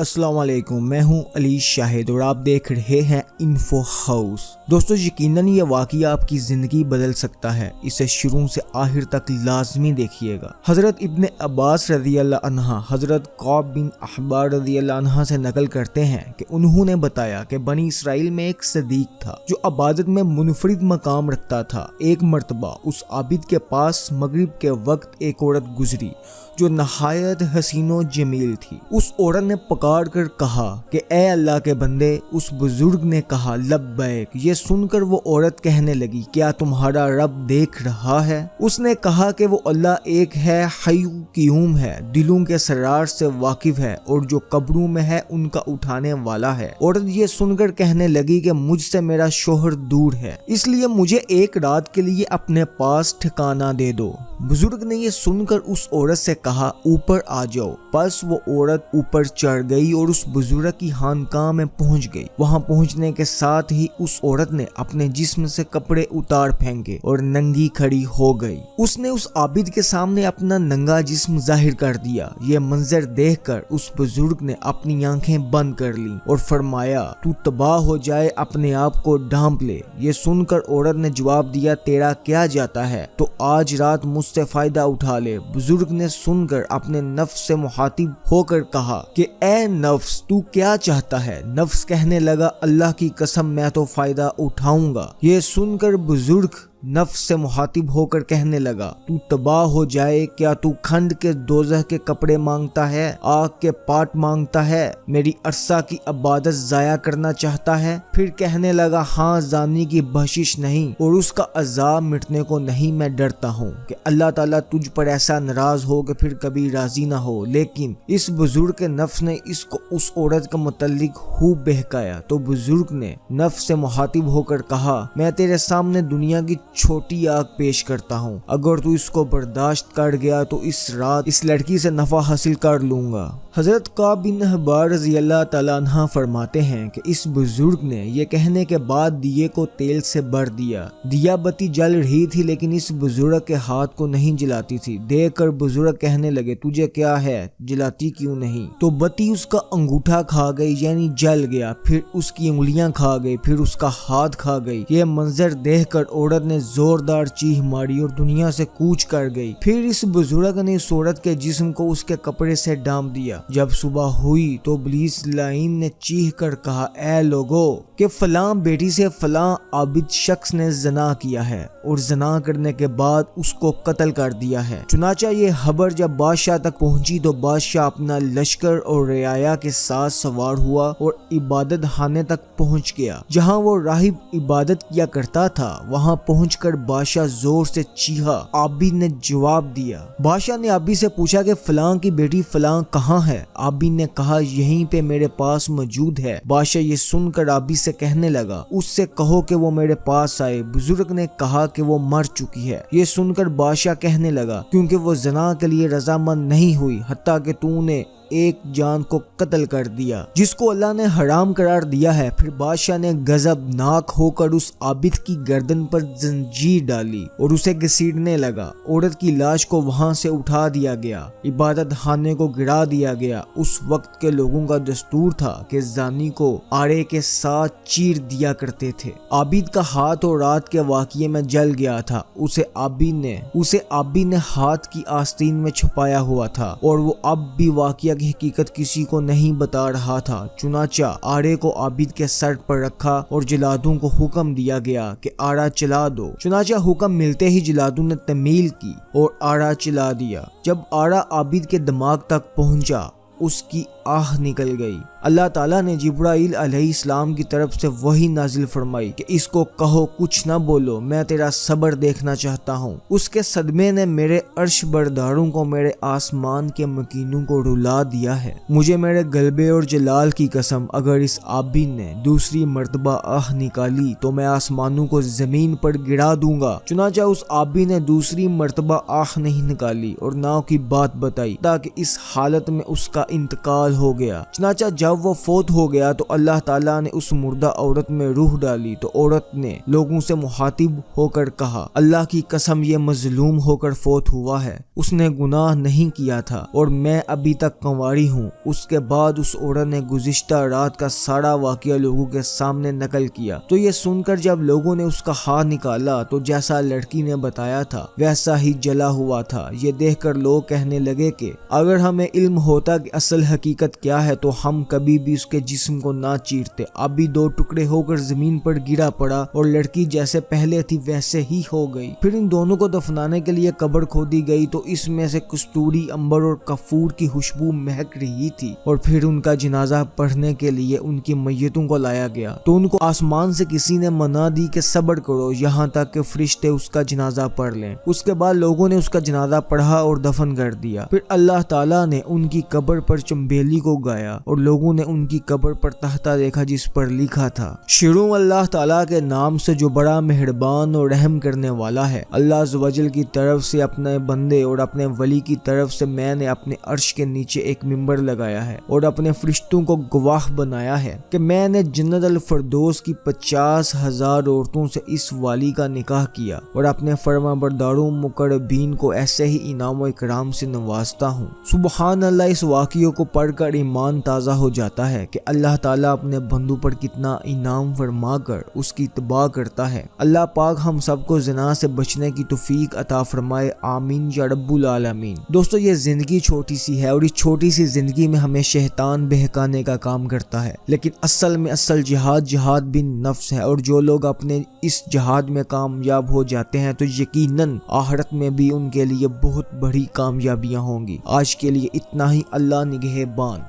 السلام علیکم، میں ہوں علی شاہد اور آپ دیکھ رہے ہیں انفو ہاؤس۔ دوستو یقیناً یہ واقعہ آپ کی زندگی بدل سکتا ہے، اسے شروع سے آخر تک لازمی دیکھیے گا۔ حضرت ابن عباس رضی اللہ عنہ حضرت کعب بن احبار رضی اللہ عنہ سے نقل کرتے ہیں کہ انہوں نے بتایا کہ بنی اسرائیل میں ایک صدیق تھا جو عبادت میں منفرد مقام رکھتا تھا۔ ایک مرتبہ اس عابد کے پاس مغرب کے وقت ایک عورت گزری جو نہایت حسین و جمیل تھی۔ اس عورت نے پکار کر کہا کہ اے اللہ کے بندے۔ اس بزرگ نے کہا لبیک۔ یہ سن کر وہ عورت کہنے لگی کیا تمہارا رب دیکھ رہا ہے؟ اس نے کہا کہ وہ اللہ ایک ہے، حی قیوم ہے، دلوں کے اسرار سے واقف ہے اور جو قبروں میں ہے ان کا اٹھانے والا ہے۔ عورت یہ سن کر کہنے لگی کہ مجھ سے میرا شوہر دور ہے، اس لیے مجھے ایک رات کے لیے اپنے پاس ٹھکانہ دے دو۔ بزرگ نے یہ سن کر اس عورت سے کہا اوپر آ جاؤ۔ پس وہ عورت اوپر چڑھ گئی اور اس بزرگ کی خانقاہ میں پہنچ گئی۔ وہاں پہنچنے کے ساتھ ہی اس عورت نے اپنے جسم سے کپڑے اتار پھینکے اور ننگی کھڑی ہو گئی۔ اس نے اس عابد کے سامنے اپنا ننگا جسم ظاہر کر دیا۔ یہ منظر دیکھ کر اس بزرگ نے اپنی آنکھیں بند کر لیں اور فرمایا تو تباہ ہو جائے، اپنے آپ کو ڈھانپ لے۔ یہ سن کر عورت نے جواب دیا تیرا کیا جاتا ہے، تو آج رات مجھ سے فائدہ اٹھا لے۔ بزرگ نے سن کر اپنے نفس سے مخاطب ہو کر کہا کہ اے نفس تو کیا چاہتا ہے؟ نفس کہنے لگا اللہ کی قسم میں تو فائدہ اٹھاؤں گا۔ یہ سن کر بزرگ نفس سے مخاطب ہو کر کہنے لگا تو تباہ ہو جائے، کیا تو کھنڈ کے دوزخ کے کپڑے مانگتا ہے، آگ کے پاٹ مانگتا ہے، میری عرصہ کی عبادت ضائع کرنا چاہتا ہے؟ پھر کہنے لگا ہاں، زانی کی بخشش نہیں اور اس کا عذاب مٹنے کو نہیں، میں ڈرتا ہوں کہ اللہ تعالیٰ تجھ پر ایسا ناراض ہو کہ پھر کبھی راضی نہ ہو۔ لیکن اس بزرگ کے نفس نے اس کو اس عورت کے متعلق خوب بہکایا تو بزرگ نے نفس سے مخاطب ہو کر کہا میں تیرے سامنے دنیا کی چھوٹی آگ پیش کرتا ہوں، اگر تو اس کو برداشت کر گیا تو اس رات اس لڑکی سے نفع حاصل کر لوں گا۔ حضرت کعب بن احبار رضی اللہ تعالیٰ عنہ فرماتے ہیں کہ اس بزرگ نے یہ کہنے کے بعد دیے کو تیل سے بھر دیا۔ دیا بتی جل رہی تھی لیکن اس بزرگ کے ہاتھ کو نہیں جلاتی تھی۔ دیکھ کر بزرگ کہنے لگے تجھے کیا ہے، جلاتی کیوں نہیں؟ تو بتی اس کا انگوٹھا کھا گئی، یعنی جل گیا، پھر اس کی انگلیاں کھا گئی، پھر اس کا ہاتھ کھا گئی۔ یہ منظر دیکھ کر عورت نے زوردار چیخ ماری اور دنیا سے کوچ کر گئی۔ پھر اس بزرگ نے اس عورت کے جسم کو اس کے کپڑے سے ڈھانپ دیا۔ جب صبح ہوئی تو ابلیس لعین نے چیخ کر کہا اے لوگو کہ فلاں بیٹی سے فلاں عابد شخص نے زنا کیا ہے اور زنا کرنے کے بعد اس کو قتل کر دیا ہے۔ چنانچہ یہ خبر جب بادشاہ تک پہنچی تو بادشاہ اپنا لشکر اور رعایا کے ساتھ سوار ہوا اور عبادت خانے تک پہنچ گیا جہاں وہ راہب عبادت کیا کرتا تھا۔ وہاں پہنچ کر بادشاہ زور سے چیخا۔ عابد نے جواب دیا۔ بادشاہ نے عابد سے پوچھا کہ فلاں کی بیٹی فلاں کہاں ہے؟ عابد نے کہا یہیں پہ میرے پاس موجود ہے۔ بادشاہ یہ سن کر عابد سے کہنے لگا اس سے کہو کہ وہ میرے پاس آئے۔ بزرگ نے کہا کہ وہ مر چکی ہے۔ یہ سن کر بادشاہ کہنے لگا کیونکہ وہ زنا کے لیے رضامند نہیں ہوئی حتیٰ کہ تو نے ایک جان کو قتل کر دیا جس کو اللہ نے حرام قرار دیا ہے۔ پھر بادشاہ نے غضبناک ہو کر اس عابد کی گردن پر زنجیر ڈالی اور اسے گھسیٹنے لگا۔ عورت کی لاش کو وہاں سے اٹھا دیا گیا، عبادت خانے کو گرا دیا گیا۔ اس وقت کے لوگوں کا دستور تھا کہ زانی کو آڑے کے ساتھ چیر دیا کرتے تھے۔ عابد کا ہاتھ اور رات کے واقعے میں جل گیا تھا۔ اسے عابد نے ہاتھ کی آستین میں چھپایا ہوا تھا اور وہ اب بھی واقعہ حقیقت کسی کو نہیں بتا رہا تھا۔ چنانچہ آڑے کو عابد کے سر پر رکھا اور جلادوں کو حکم دیا گیا کہ آڑا چلا دو۔ چنانچہ حکم ملتے ہی جلادوں نے تمیل کی اور آڑا چلا دیا۔ جب آڑا عابد کے دماغ تک پہنچا اس کی آہ نکل گئی۔ اللہ تعالیٰ نے جبرائیل علیہ السلام کی طرف سے وحی نازل فرمائی کہ اس کو کہو کچھ نہ بولو، میں تیرا صبر دیکھنا چاہتا ہوں۔ اس کے صدمے نے میرے عرش برداروں کو، میرے آسمان کے مکینوں کو رلا دیا ہے۔ مجھے میرے غلبے اور جلال کی قسم اگر اس عابد نے دوسری مرتبہ آہ نکالی تو میں آسمانوں کو زمین پر گرا دوں گا۔ چنانچہ اس عابد نے دوسری مرتبہ آہ نہیں نکالی اور نہ کی بات بتائی تاکہ اس حالت میں اس کا انتقال ہو گیا۔ چنانچہ جب جب وہ فوت ہو گیا تو اللہ تعالیٰ نے اس مردہ عورت میں روح ڈالی تو عورت نے لوگوں سے مخاطب ہو کر کہا اللہ کی قسم یہ مظلوم ہو کر فوت ہوا ہے، اس نے گناہ نہیں کیا تھا اور میں ابھی تک کنواری ہوں۔ اس کے بعد اس عورت نے گزشتہ رات کا سارا واقعہ لوگوں کے سامنے نقل کیا تو یہ سن کر جب لوگوں نے اس کا ہاتھ نکالا تو جیسا لڑکی نے بتایا تھا ویسا ہی جلا ہوا تھا۔ یہ دیکھ کر لوگ کہنے لگے کہ اگر ہمیں علم ہوتا کہ اصل حقیقت کیا ہے تو ہم کبھی بھی اس کے جسم کو نہ چیرتے۔ اب بھی 2 ٹکڑے ہو کر زمین پر گرا پڑا اور لڑکی جیسے پہلے تھی ویسے ہی ہو گئی۔ پھر ان دونوں کو دفنانے کے لیے قبر کھودی گئی تو اس میں سے کستوری، عنبر اور کافور کی خوشبو مہک رہی تھی، اور پھر ان کا جنازہ پڑھنے کے لیے ان کی میتوں کو لایا گیا تو ان کو آسمان سے کسی نے منا دی کہ صبر کرو یہاں تک کہ فرشتے اس کا جنازہ پڑھ لیں۔ اس کے بعد لوگوں نے اس کا جنازہ پڑھا اور دفن کر دیا۔ پھر اللہ تعالیٰ نے ان کی قبر پر چنبیلی کو گایا اور لوگوں نے ان کی قبر پر تختہ دیکھا جس پر لکھا تھا شروع اللہ تعالیٰ کے نام سے جو بڑا مہربان اور رحم کرنے والا ہے۔ اللہ عز و جل کی طرف سے اپنے بندے اور اپنے ولی کی طرف سے میں نے اپنے عرش کے نیچے ایک ممبر لگایا ہے اور اپنے فرشتوں کو گواہ بنایا ہے کہ میں نے جنت الفردوس کی 50,000 عورتوں سے اس والی کا نکاح کیا اور اپنے فرما برداروں مقربین کو ایسے ہی انعام و اکرام سے نوازتا ہوں۔ سبحان اللہ، اس واقعے کو پڑھ کر ایمان تازہ ہو جاتا ہے کہ اللہ تعالیٰ اپنے بندوں پر کتنا انعام فرما کر اس کی اتباع کرتا ہے۔ اللہ پاک ہم سب کو زنا سے بچنے کی توفیق عطا فرمائے، آمین یا رب العالمین۔ دوستو یہ زندگی چھوٹی سی ہے اور اس چھوٹی سی زندگی میں ہمیں شیطان بہکانے کا کام کرتا ہے، لیکن اصل میں جہاد بن نفس ہے، اور جو لوگ اپنے اس جہاد میں کامیاب ہو جاتے ہیں تو یقیناً آخرت میں بھی ان کے لیے بہت بڑی کامیابیاں ہوں گی۔ آج کے لیے اتنا ہی، اللہ نگہبان۔